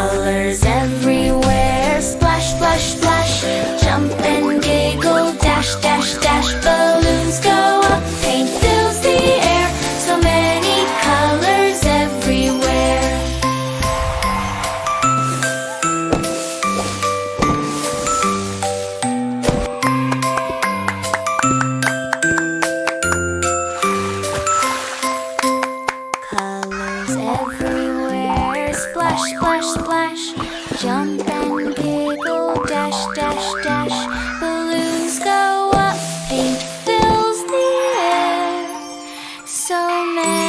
Colors everywhere, splash, splash, splash. Jump and giggle, dash, dash, dash. Balloons go up, paint fills the air. So many colors everywhere. Colors everywhere, splash, splash, splash. Jump and giggle, dash, dash, dash. Balloons go up, paint fills the air. So many